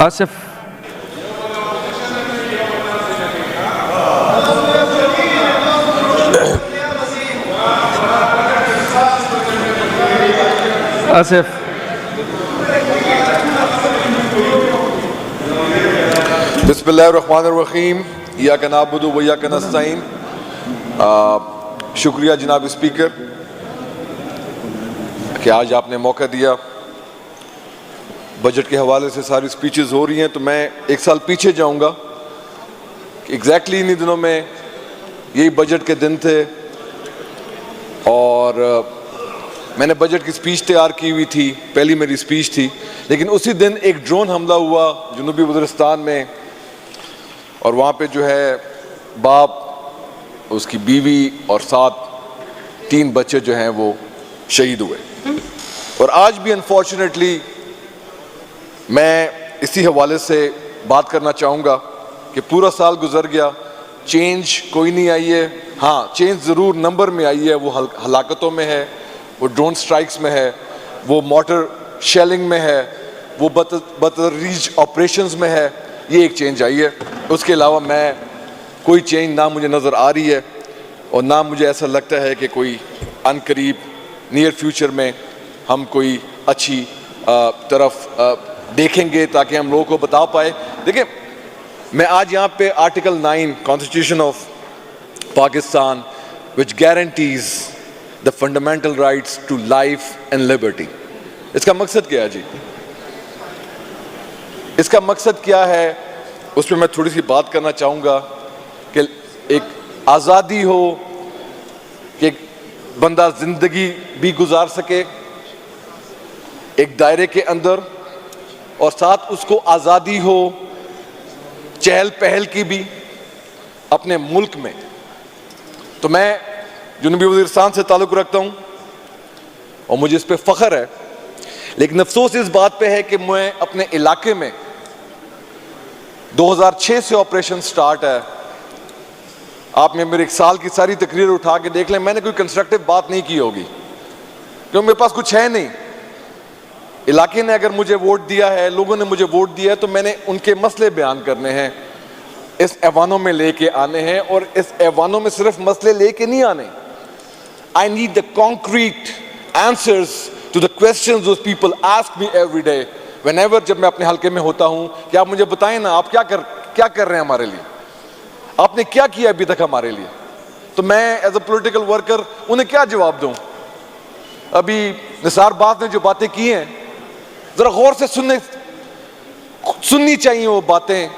آصف آصف بسم اللہ الرحمن الرحیم ایاک نعبد و ایاک نستعین. شکریہ جناب اسپیکر کہ آج آپ نے موقع دیا. بجٹ کے حوالے سے ساری سپیچز ہو رہی ہیں تو میں ایک سال پیچھے جاؤں گا کہ ایگزیکٹلی انہی دنوں میں یہی بجٹ کے دن تھے اور میں نے بجٹ کی سپیچ تیار کی ہوئی تھی, پہلی میری سپیچ تھی, لیکن اسی دن ایک ڈرون حملہ ہوا جنوبی وزیرستان میں اور وہاں پہ جو ہے باپ, اس کی بیوی اور 3 بچے جو ہیں وہ شہید ہوئے. اور آج بھی انفارچونیٹلی میں اسی حوالے سے بات کرنا چاہوں گا کہ پورا سال گزر گیا, چینج کوئی نہیں آئی ہے. ہاں چینج ضرور نمبر میں آئی ہے, وہ ہلاکتوں میں ہے, وہ ڈرون سٹرائکس میں ہے, وہ مارٹر شیلنگ میں ہے, وہ بتدریج آپریشنز میں ہے. یہ ایک چینج آئی ہے. اس کے علاوہ میں کوئی چینج نہ مجھے نظر آ رہی ہے اور نہ مجھے ایسا لگتا ہے کہ کوئی ان قریب نیئر فیوچر میں ہم کوئی اچھی طرف دیکھیں گے تاکہ ہم لوگوں کو بتا پائے. دیکھیں میں آج یہاں پہ article 9 constitution of Pakistan which guarantees the fundamental rights to life and liberty, اس کا مقصد کیا ہے جی؟ اس کا مقصد کیا ہے اس پہ میں تھوڑی سی بات کرنا چاہوں گا کہ ایک آزادی ہو کہ ایک بندہ زندگی بھی گزار سکے ایک دائرے کے اندر, اور ساتھ اس کو آزادی ہو چہل پہل کی بھی اپنے ملک میں. تو میں جنوبی وزیرستان سے تعلق رکھتا ہوں اور مجھے اس پہ فخر ہے, لیکن افسوس اس بات پہ ہے کہ میں اپنے علاقے میں 2006 سے آپریشن سٹارٹ ہے. آپ نے میرے 1 سال کی ساری تقریر اٹھا کے دیکھ لیں, میں نے کوئی کنسٹرکٹیو بات نہیں کی ہوگی کیونکہ میرے پاس کچھ ہے نہیں. علاقے نے اگر مجھے ووٹ دیا ہے, لوگوں نے مجھے ووٹ دیا ہے, تو میں نے ان کے مسئلے بیان کرنے ہیں, اس ایوانوں میں لے کے آنے ہیں. اور اس ایوانوں میں صرف مسئلے لے کے نہیں آنے. I need the concrete answers to the questions those people ask me every day whenever جب میں اپنے حلقے میں ہوتا ہوں کہ آپ مجھے بتائیں نا آپ کیا کر رہے ہیں ہمارے لیے, آپ نے کیا کیا ابھی تک ہمارے لیے. تو میں ایز اے پولیٹیکل ورکر انہیں کیا جواب دوں. ابھی نثار باز نے جو باتیں کی ہیں ذرا غور سے سننی چاہیے وہ باتیں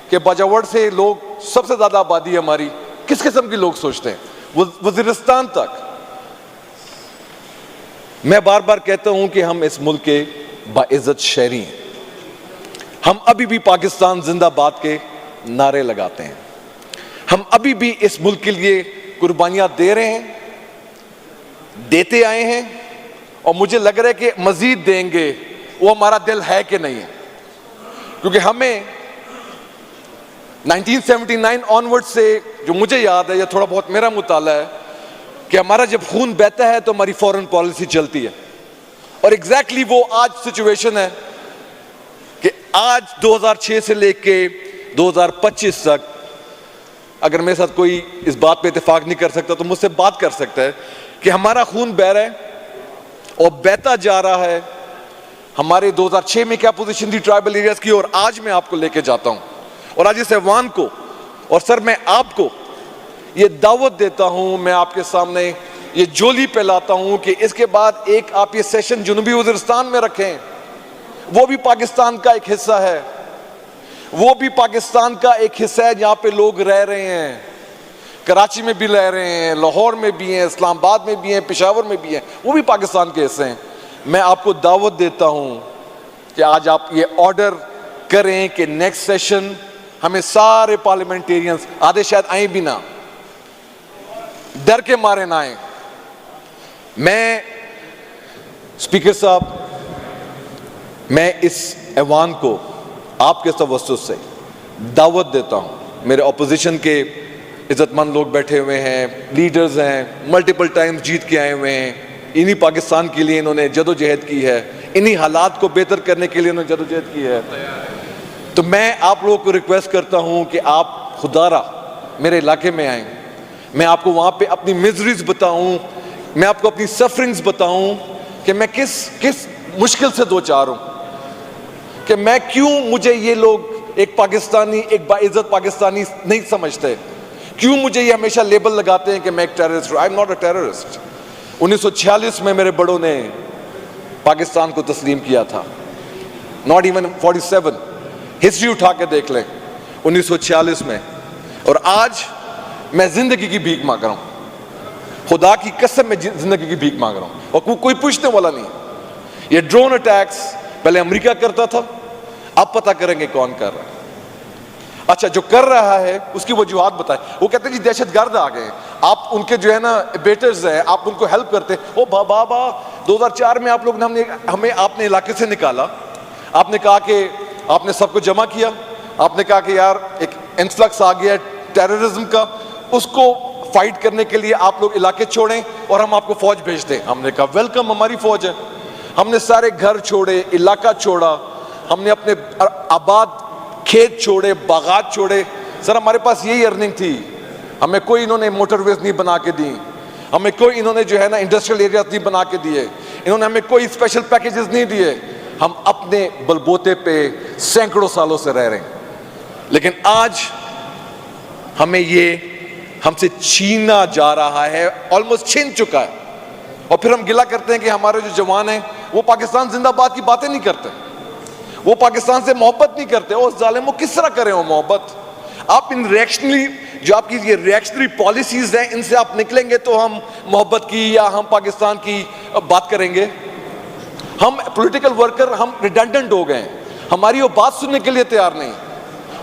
کہ باجاوڑ سے لوگ سب سے زیادہ آبادی ہے ہماری, کس قسم کے لوگ سوچتے ہیں وزیرستان تک. میں بار بار کہتا ہوں کہ ہم اس ملک کے باعزت شہری ہیں. ہم ابھی بھی پاکستان زندہ باد کے نعرے لگاتے ہیں. ہم ابھی بھی اس ملک کے لیے قربانیاں دے رہے ہیں, دیتے آئے ہیں, اور مجھے لگ رہا ہے کہ مزید دیں گے. وہ ہمارا دل ہے کہ نہیں ہے, کیونکہ ہمیں 1979 آنورڈ سے جو مجھے یاد ہے یا تھوڑا بہت میرا مطالعہ ہے کہ ہمارا جب خون بہتا ہے تو ہماری فورن پالیسی چلتی ہے. اور ایگزیکٹلی وہ آج سچویشن ہے کہ آج 2006 سے لے کے 2025 تک اگر میرے ساتھ کوئی اس بات پہ اتفاق نہیں کر سکتا تو مجھ سے بات کر سکتا ہے کہ ہمارا خون بہ رہا ہے اور بہتا جا رہا ہے. ہمارے 2006 میں کیا پوزیشن تھی ٹرائبل ایریاز کی, اور آج میں آپ کو لے کے جاتا ہوں. اور آج اس ایوان کو اور سر میں آپ کو یہ دعوت دیتا ہوں, میں آپ کے سامنے یہ جولی پھیلاتا ہوں کہ اس کے بعد ایک آپ یہ سیشن جنوبی وزیرستان میں رکھیں. وہ بھی پاکستان کا ایک حصہ ہے, وہ بھی پاکستان کا ایک حصہ ہے جہاں پہ لوگ رہ رہے ہیں. کراچی میں بھی رہ رہے ہیں, لاہور میں بھی ہیں, اسلام آباد میں بھی ہیں, پشاور میں بھی ہیں, وہ بھی پاکستان کے حصے ہیں. میں آپ کو دعوت دیتا ہوں کہ آج آپ یہ آرڈر کریں کہ نیکسٹ سیشن ہمیں سارے پارلیمنٹیرینز, آدھے شاید آئیں بھی نہ, ڈر کے مارے نہ آئیں. میں اسپیکر صاحب, میں اس ایوان کو آپ کے توسط سے دعوت دیتا ہوں. میرے اپوزیشن کے عزت مند لوگ بیٹھے ہوئے ہیں, لیڈرز ہیں, ملٹیپل ٹائمز جیت کے آئے ہوئے ہیں. انہی پاکستان کے لیے انہوں نے جد و جہد کی ہے, انہی حالات کو بہتر کرنے کے لیے انہوں نے جد و جہد کی ہے. تو میں آپ لوگوں کو ریکویسٹ کرتا ہوں کہ آپ خدارہ میرے علاقے میں آئیں, میں آپ کو وہاں پہ اپنی میزریز بتاؤں, میں آپ کو اپنی سفرنگز بتاؤں کہ میں کس مشکل سے دو چار ہوں, کہ میں کیوں, مجھے یہ لوگ ایک پاکستانی, ایک باعزت پاکستانی نہیں سمجھتے, کیوں مجھے یہ ہمیشہ لیبل لگاتے ہیں کہ میں ایک ٹیررسٹ ہوں. آئی ایم ناٹ اے ٹیررسٹ. 1946 میں میرے بڑوں نے پاکستان کو تسلیم کیا تھا, ناٹ ایون 47. ہسٹری اٹھا کے دیکھ لیں 1946 میں. اور آج میں زندگی کی بھیک مانگ رہا ہوں, خدا کی قسم میں زندگی کی بھیک مانگ رہا ہوں, اور کوئی پوچھنے والا نہیں. یہ ڈرون اٹیکس پہلے امریکہ کرتا تھا, اب پتہ کریں گے کون کر رہا ہے. اچھا, جو کر رہا ہے اس کی وجوہات بتائیں. وہ کہتے ہیں جی دہشت گرد آ گئے, آپ ان کے جو ہے نا بیٹرز ہیں, آپ ان کو ہیلپ کرتے ہیں. وہ بابا 2004 میں آپ لوگ نے ہمیں آپ نے علاقے سے نکالا, آپ نے کہا کہ آپ نے سب کو جمع کیا, آپ نے کہا کہ یار ایک انفلکس آ گیا ٹیررزم کا, اس کو فائٹ کرنے کے لیے آپ لوگ علاقے چھوڑیں اور ہم آپ کو فوج بھیج دیں. ہم نے کہا ویلکم, ہماری فوج ہے. ہم نے سارے گھر چھوڑے, علاقہ چھوڑا, ہم نے اپنے آباد کھیت چھوڑے, باغات چھوڑے. سر ہمارے پاس یہی ارننگ تھی, ہمیں کوئی انہوں نے موٹر ویز نہیں بنا کے دی, ہمیں کوئی انہوں نے جو ہے نا انڈسٹریل ایریاز نہیں بنا کے دیے, انہوں نے ہمیں کوئی اسپیشل پیکیجز نہیں دیے. ہم اپنے بلبوتے پہ سینکڑوں سالوں سے رہ رہے ہیں, لیکن آج ہمیں یہ ہم سے چھینا جا رہا ہے, آلموسٹ چھین چکا ہے. اور پھر ہم گلہ کرتے ہیں کہ ہمارے جو جوان ہیں وہ پاکستان زندہ باد کی باتیں نہیں کرتے, وہ پاکستان سے محبت نہیں کرتے. وہ ظالموں کس طرح کریں وہ محبت؟ آپ ان ریئیکشنری, جو آپ کی یہ ریئیکشنری پالیسیز ہیں, ان سے آپ نکلیں گے تو ہم محبت کی یا ہم پاکستان کی بات کریں گے. ہم پولیٹیکل ورکر, ہم ریڈنڈنٹ ہو گئے ہیں, ہماری وہ بات سننے کے لیے تیار نہیں.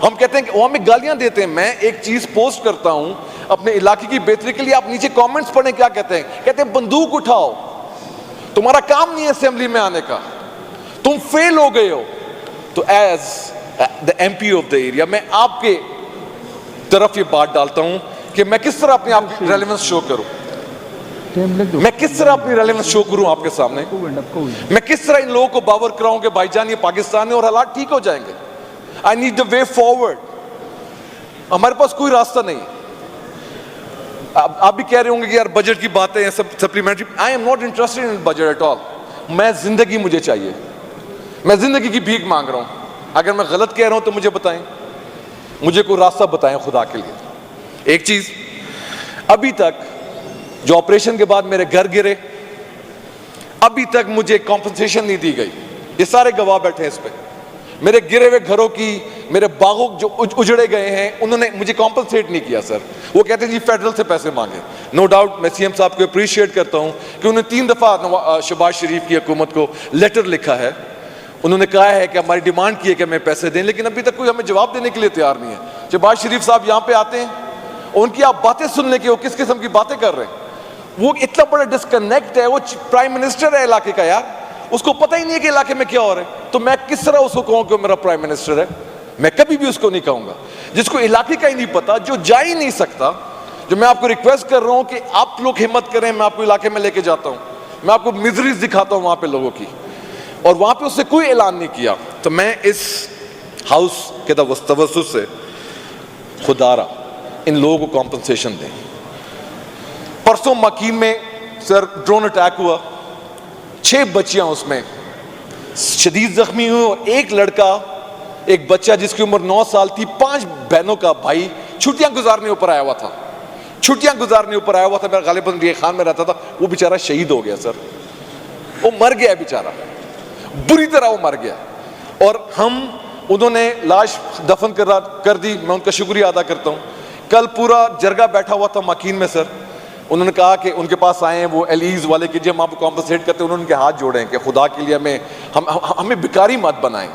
ہم کہتے ہیں کہ وہ ہمیں گالیاں دیتے ہیں. میں ایک چیز پوسٹ کرتا ہوں اپنے علاقے کی بہتری کے لیے, آپ نیچے کامنٹس پڑھیں کیا کہتے ہیں. کہتے ہیں بندوق اٹھاؤ, تمہارا کام نہیں ہے اسمبلی میں آنے کا, تم فیل ہو گئے ہو. تو as the MP of the area ایریا میں آپ کے طرف یہ بات ڈالتا ہوں کہ میں کس طرح اپنے آپ کی ریلیونس شو کروں, میں کس طرح اپنی ریلیونس شو کروں آپ کے سامنے, میں کس طرح ان لوگوں کو باور کراؤں کہ بھائی جان یہ پاکستان ہے اور حالات ٹھیک ہو جائیں گے. I need the way forward. ہمارے پاس کوئی راستہ نہیں. آپ بھی کہہ رہے ہوں گے کہ یار بجٹ کی باتیں ہیں, سب supplementary. I am not interested in budget at all. میں زندگی مجھے چاہیے, میں زندگی کی بھیک مانگ رہا ہوں. اگر میں غلط کہہ رہا ہوں تو مجھے بتائیں, مجھے کوئی راستہ بتائیں خدا کے لیے. ایک چیز, ابھی تک جو آپریشن کے بعد میرے گھر گرے, ابھی تک مجھے کمپنسیشن نہیں دی گئی. یہ سارے گواہ بیٹھے ہیں اس پہ. میرے گرے ہوئے گھروں کی, میرے باغوں جو اجڑے گئے ہیں, انہوں نے مجھے کمپنسیٹ نہیں کیا سر. وہ کہتے ہیں جی فیڈرل سے پیسے مانگے. نو ڈاؤٹ میں سی ایم صاحب کو اپریشیٹ کرتا ہوں کہ انہوں نے 3 دفعہ شہباز شریف کی حکومت کو لیٹر لکھا ہے. انہوں نے کہا ہے کہ ہماری ڈیمانڈ کی ہے کہ ہمیں پیسے دیں, لیکن ابھی تک کوئی ہمیں جواب دینے کے لیے تیار نہیں ہے. شہباز شریف صاحب یہاں پہ آتے ہیں, ان کی آپ باتیں سن لیں کہ وہ کس قسم کی باتیں کر رہے ہیں. وہ اتنا بڑا ڈسکنیکٹ ہے, وہ پرائم منسٹر ہے علاقے کا یار, اس کو پتہ ہی نہیں ہے کہ علاقے میں کیا ہو رہا ہے. تو میں کس طرح اس کو کہوں کہ وہ میرا پرائم منسٹر ہے؟ میں کبھی بھی اس کو نہیں کہوں گا. جس کو علاقے کا ہی نہیں پتا, جو جا ہی نہیں سکتا. جو میں آپ کو ریکویسٹ کر رہا ہوں کہ آپ لوگ ہمت کریں, میں آپ کو علاقے میں لے کے جاتا ہوں, میں آپ کو میزریز دکھاتا ہوں وہاں پہ لوگوں کی, اور وہاں پہ اس سے کوئی اعلان نہیں کیا. تو میں اس ہاؤس کے توسط سے خدا را ان لوگوں کو کمپنسیشن دیں. پرسوں مکین میں سر ڈرون اٹیک ہوا, 6 بچیاں اس میں شدید زخمی ہوئی, اور ایک لڑکا, ایک بچہ جس کی عمر 9 سال تھی, 5 بہنوں کا بھائی چھٹیاں گزارنے اوپر آیا ہوا تھا. میرا غالباً ریح خان میں رہتا تھا. وہ بیچارہ شہید ہو گیا سر, وہ مر گیا بیچارہ, بری طرح وہ مر گیا. اور انہوں نے لاش دفن کر دی. میں ان کا شکریہ ادا کرتا ہوں. کل پورا جرگہ بیٹھا ہوا تھا مکین میں سر. انہوں نے کہا کہ ان کے پاس آئے ہیں وہ ایلیز والے کہ جی ہم آپ کو کمپنسیٹ کرتے ہیں. انہوں نے ان کے ہاتھ جوڑے ہیں کہ خدا کے لیے ہمیں بیکاری مت بنائیں.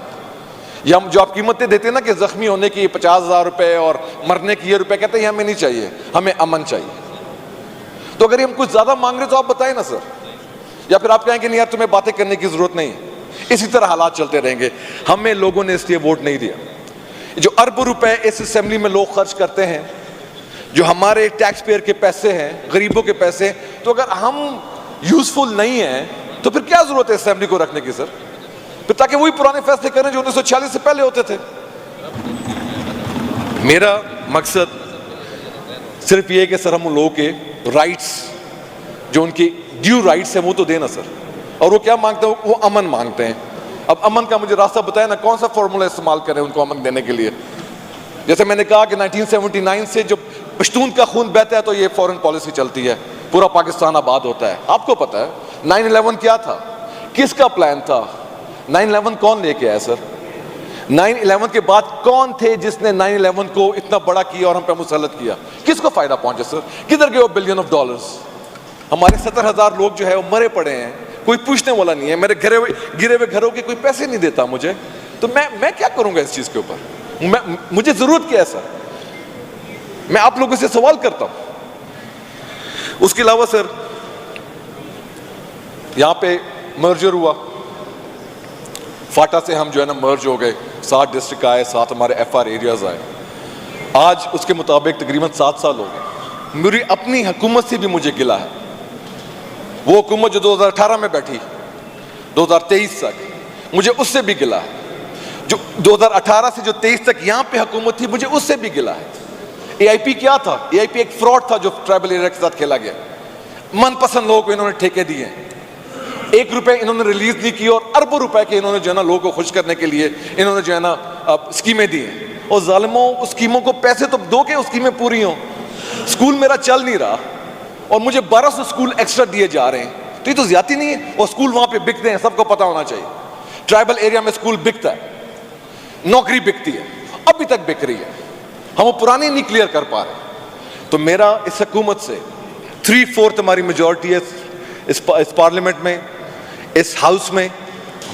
یا ہم جو آپ قیمتیں دیتے ہیں نا کہ زخمی ہونے کی 50,000 روپے اور مرنے کی یہ روپے, کہتے ہیں یہ ہمیں نہیں چاہیے, ہمیں امن چاہیے. تو اگر ہم کچھ زیادہ مانگ رہے تو آپ بتائیں نا سر, یا پھر آپ کہیں کہ نہیں یار تمہیں باتیں کرنے کی ضرورت نہیں. اسی طرح حالات چلتے رہیں گے. ہمیں لوگوں نے اس لیے ووٹ نہیں دیا. جو اربوں روپے اس اسمبلی میں لوگ خرچ کرتے ہیں, جو ہمارے ٹیکس پیئر کے پیسے ہیں, غریبوں کے پیسے, تو اگر ہم یوزفل نہیں ہیں تو پھر کیا ضرورت ہے اسمبلی کو رکھنے کی سر؟ پھر تاکہ وہی پرانے فیصلے کریں جو 1946 سے پہلے ہوتے تھے. میرا مقصد صرف یہ ہے کہ سر ہم ان لوگوں کے رائٹس جو ان کی ڈیو رائٹس ہیں وہ تو دینا سر. اور وہ کیا مانگتے ہیں؟ وہ امن مانگتے ہیں. اب امن کا مجھے راستہ بتایا نا, کون سا فارمولا استعمال کریں ان کو امن دینے کے لیے. جیسے میں نے کہا کہ 1979 سے جب پشتون کا خون بہتا ہے تو یہ فورن پالیسی چلتی ہے, پورا پاکستان آباد ہوتا ہے. آپ کو پتا ہے 9/11 کیا تھا, کس کا پلان تھا؟ 9/11 کون لے کے آیا سر؟ 9/11 کے بعد کون تھے جس نے 9/11 کو اتنا بڑا کیا اور ہم پہ مسلط کیا؟ کس کو فائدہ پہنچا سر؟ کدھر گئے وہ $billion of؟ ہمارے 70,000 لوگ جو ہے وہ مرے پڑے ہیں, کوئی پوچھنے والا نہیں ہے. میرے گرے ہوئے گھروں کے کوئی پیسے نہیں دیتا مجھے, تو میں کیا کروں گا اس چیز کے اوپر؟ مجھے ضرورت کیا ہے سر؟ میں آپ لوگوں سے سوال کرتا ہوں. اس کے علاوہ سر یہاں پہ مرجر ہوا, فاٹا سے ہم جو ہے نا مرج ہو گئے, 7 ڈسٹرکٹ آئے, 7 ہمارے FR ایریاز آئے. آج اس کے مطابق تقریباً 7 سال ہو گئے. میری اپنی حکومت سے بھی مجھے گلا ہے. وہ حکومت جو 2018 میں بیٹھی 2023 تک, مجھے اس سے بھی گلا ہے. جو 2018 سے جو 23 تک یہاں پہ حکومت تھی, مجھے اس سے بھی گلا ہے. AIP کیا تھا؟ AIP ایک فراڈ تھا جو ٹرائبل ایریا کے ساتھ کھیلا گیا. من پسند لوگوں کو انہوں نے ٹھیکے دیے, 1 روپے انہوں نے ریلیز نہیں کی, اور اربوں روپے کے انہوں نے جو ہے نا لوگوں کو خوش کرنے کے لیے انہوں نے جو ہے نا اسکیمیں دی ہیں. اور ظالموں, اس اسکیموں کو پیسے تو دو کہ اسکیمیں پوری ہوں. اسکول میرا چل نہیں رہا اور مجھے 1200 اسکول ایکسٹرا دیے جا رہے ہیں, تو یہ تو زیادتی نہیں ہے؟ اور اسکول وہاں پہ بکتے ہیں, سب کو پتا ہونا چاہیے. ٹرائبل ایریا میں اسکول بکتا ہے, نوکری بکتی ہے, ابھی تک بک رہی ہے, ہم وہ پرانی نہیں کلیئر کر پا رہے. تو میرا اس حکومت سے 3/4 ہماری میجورٹی ہے اس پارلیمنٹ میں, اس ہاؤس میں.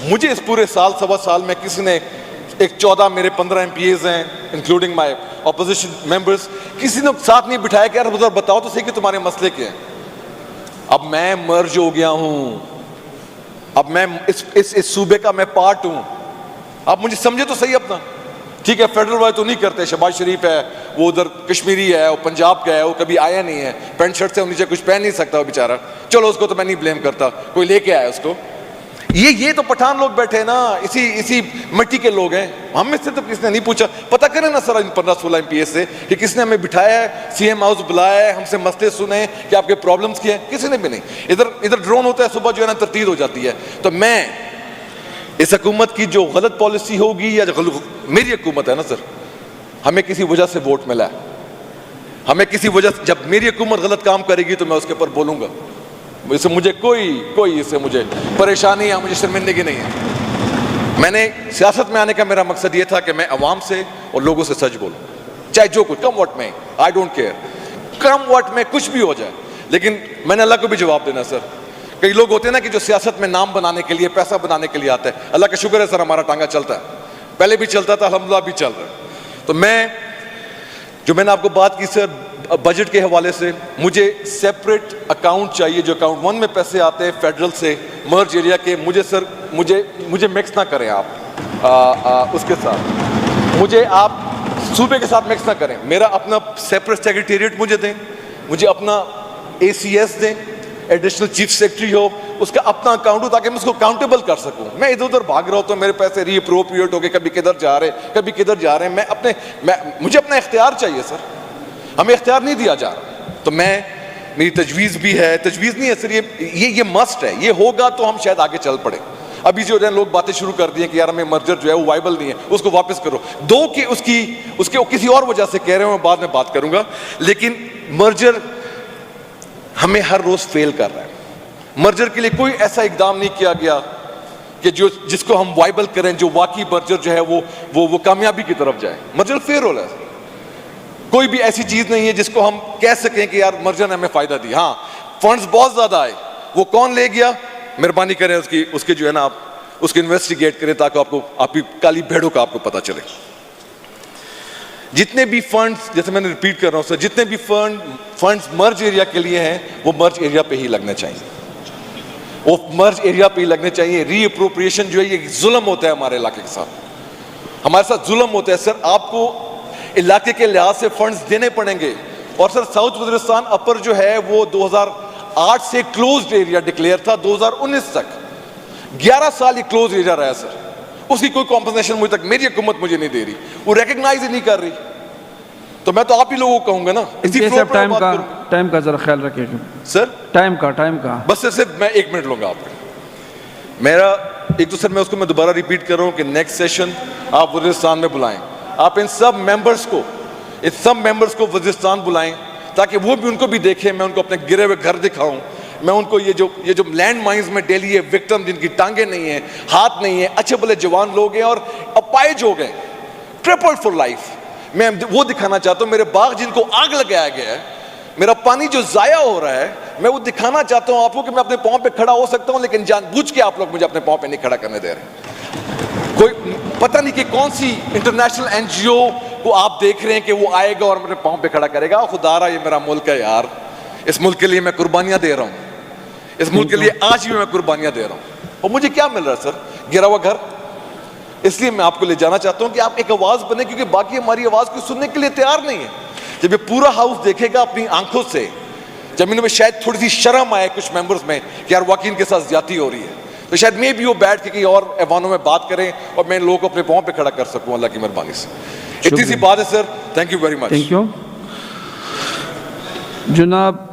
مجھے اس پورے سال سوا سال میں کسی نے 14 میرے 15 MPAs ہیں انکلوڈنگ مائی اپوزیشن ممبرس, کسی نے ساتھ نہیں بٹھایا کہ یار بتاؤ تو صحیح کہ تمہارے مسئلے کیا ہیں. اب میں مرج ہو گیا ہوں, اب میں اس صوبے کا میں پارٹ ہوں. آپ مجھے سمجھے تو صحیح اپنا. ٹھیک ہے, فیڈرل والے تو نہیں کرتے, شہباز شریف ہے وہ ادھر کشمیری ہے, وہ پنجاب کا ہے, وہ کبھی آیا نہیں ہے, پینٹ شرٹ سے نیچے کچھ پہن نہیں سکتا وہ بیچارہ. چلو اس کو تو میں نہیں بلیم کرتا, کوئی لے کے آیا اس کو. یہ تو پٹھان لوگ بیٹھے ہیں نا, اسی مٹی کے لوگ ہیں. ہم میں سے تو کسی نے نہیں پوچھا. پتہ کریں نا سر ان 15-16 MPA سے کہ کس نے ہمیں بٹھایا ہے, CM ہاؤس بلایا ہے, ہم سے مسئلے سنے کہ آپ کے پرابلمس کیا ہیں؟ کسی نے بھی نہیں. ادھر ڈرون ہوتا ہے, صبح جو ہے نا ترتیب ہو جاتی ہے. تو میں اس حکومت کی جو غلط پالیسی ہوگی, یا میری حکومت ہے نا سر, ہمیں کسی وجہ سے ووٹ ملا ہے, ہمیں کسی وجہ سے, جب میری حکومت غلط کام کرے گی تو میں اس کے اوپر بولوں گا. اس سے مجھے کوئی اس سے مجھے پریشانی یا مجھے شرمندگی نہیں ہے. میں نے سیاست میں آنے کا میرا مقصد یہ تھا کہ میں عوام سے اور لوگوں سے سچ بولوں, چاہے جو کچھ کم واٹ میں, I don't care, come what میں کچھ بھی ہو جائے. لیکن میں نے اللہ کو بھی جواب دینا سر. کئی لوگ ہوتے ہیں نا کہ جو سیاست میں نام بنانے کے لیے, پیسہ بنانے کے لیے آتا ہے. اللہ کا شکر ہے سر ہمارا ٹانگا چلتا ہے, پہلے بھی چلتا تھا, الحمدللہ بھی چل رہا ہے. تو میں نے آپ کو بات کی سر بجٹ کے حوالے سے, مجھے سیپریٹ اکاؤنٹ چاہیے. جو اکاؤنٹ 1 میں پیسے آتے ہیں فیڈرل سے مرج ایریا کے, مجھے مکس نہ کریں آپ اس کے ساتھ, مجھے آپ صوبے کے ساتھ مکس نہ کریں. میرا اپنا سیپریٹ سیکریٹریٹ مجھے دیں, مجھے اپنا ACS دیں, ایڈیشنل چیف سیکرٹری ہو, اس کا اپنا اکاؤنٹ ہو, تاکہ میں اس کو اکاؤنٹیبل کر سکوں. میں ادھر ادھر بھاگ رہا ہوں تو میرے پیسے ری اپروپریٹ ہو کے کبھی کدھر جا رہے ہیں. مجھے اپنا اختیار چاہیے سر, ہمیں اختیار نہیں دیا جا رہا. تو میری تجویز بھی ہے, تجویز نہیں ہے سر, یہ مسٹ ہے, یہ ہوگا تو ہم شاید آگے چل پڑے. ابھی جو لوگ باتیں شروع کر دی ہیں کہ یار ہمیں مرجر جو ہے وہ وائبل نہیں ہے, اس کو واپس کرو. کہ اس کے کسی اور وجہ سے کہہ رہے ہیں, میں بعد میں بات کروں گا. لیکن مرجر ہمیں ہر روز فیل کر رہا ہے. مرجر کے لیے کوئی ایسا اقدام نہیں کیا گیا کہ جس کو ہم وائبل کریں, جو واقعی مرجر جو ہے وہ کامیابی کی طرف جائے. مرجر فیل ہو رہا ہے. کوئی بھی ایسی چیز نہیں ہے جس کو ہم کہہ سکیں کہ یار مرجر نے ہمیں فائدہ دی. ہاں, فنڈز بہت زیادہ آئے, وہ کون لے گیا, مہربانی کریں اس کے جو ہے نا آپ اس کو انویسٹیگیٹ کریں, تاکہ آپ کی کالی بھیڑوں کا آپ کو پتہ چلے. جتنے بھی فنڈز, جیسے میں نے ریپیٹ کر رہا ہوں سر, جتنے بھی فنڈز مرج ایریا کے لیے ہیں وہ مرج ایریا پہ ہی لگنے چاہیے, وہ مرج ایریا پہ ہی لگنے چاہیے. ری اپروپریشن جو ہے یہ ظلم ہوتا ہے ہمارے علاقے کے ساتھ, ہمارے ساتھ ظلم ہوتا ہے سر. آپ کو علاقے کے لحاظ سے فنڈز دینے پڑیں گے. اور سر ساؤتھ وزیرستان اپر جو ہے وہ 2008 سے کلوزڈ ایریا ڈکلیئر تھا, 2019 تک 11 سال یہ کلوز ایریا رہا سر. اس کی کوئی کمپنسیشن مجھے تک میری حکومت مجھے نہیں دے رہی, وہ ریکگنائز ہی نہیں کر رہی. تو میں تو آپ ہی لوگوں کو کہوں گا نا, اسی فلور صاحب پر بات کروں گا. ٹائم کا ذرا خیال رکھیے گا سر ٹائم کا بس صرف میں 1 منٹ لوں گا آپ کو. میرا ایک تو سر میں اس کو میں دوبارہ ریپیٹ کر رہا ہوں کہ نیکسٹ سیشن آپ وزیرستان میں بلائیں. آپ ان سب ممبرس کو وزیرستان بلائیں تاکہ وہ بھی ان کو بھی دیکھیں, میں ان کو اپنے گرے ہوئے گھر دکھاؤں, میں ان کو یہ جو لینڈ مائنز میں ڈیلی یہ وکٹم جن کی ٹانگیں نہیں ہیں, ہاتھ نہیں ہیں, اچھے بھلے جوان لوگ ہیں اور اپائج ہو گئے, ٹرپل فور لائف, میں وہ دکھانا چاہتا ہوں. میرے باغ جن کو آگ لگایا گیا ہے, میرا پانی جو ضائع ہو رہا ہے, میں وہ دکھانا چاہتا ہوں آپ کو کہ میں اپنے پاؤں پہ کھڑا ہو سکتا ہوں, لیکن جان بوجھ کے آپ لوگ مجھے اپنے پاؤں پہ نہیں کھڑا کرنے دے رہے. کوئی پتہ نہیں کہ کون سی انٹرنیشنل این جی او کو آپ دیکھ رہے ہیں کہ وہ آئے گا اور میرے پاؤں پہ کھڑا کرے گا. خدا رہا یہ میرا ملک ہے یار, اس ملک کے لیے میں قربانیاں دے رہا ہوں, اس ملک کے لیے آج بھی میں قربانیاں دے رہا ہوں. اور مجھے کیا مل رہا ہے سر, گرا ہوا گھر. اس لیے میں آپ کو لے جانا چاہتا ہوں کہ آپ ایک آواز بنے, کیونکہ باقی ہماری آواز کو سننے کے لیے تیار نہیں ہے. جب یہ پورا ہاؤس دیکھے گا اپنی آنکھوں سے, زمین میں شاید تھوڑی سی شرم آئے کچھ ممبرز میں کہ یار واقعی ان کے ساتھ زیادتی ہو رہی ہے, تو شاید میں بھی وہ بیٹھ کے کہیں اور ایوانوں میں بات کریں اور میں لوگوں کو اپنے پاؤں پہ کھڑا کر سکوں اللہ کی مہربانی سے. اتنی سی بات ہے sir. Thank you very much. Thank you جناب.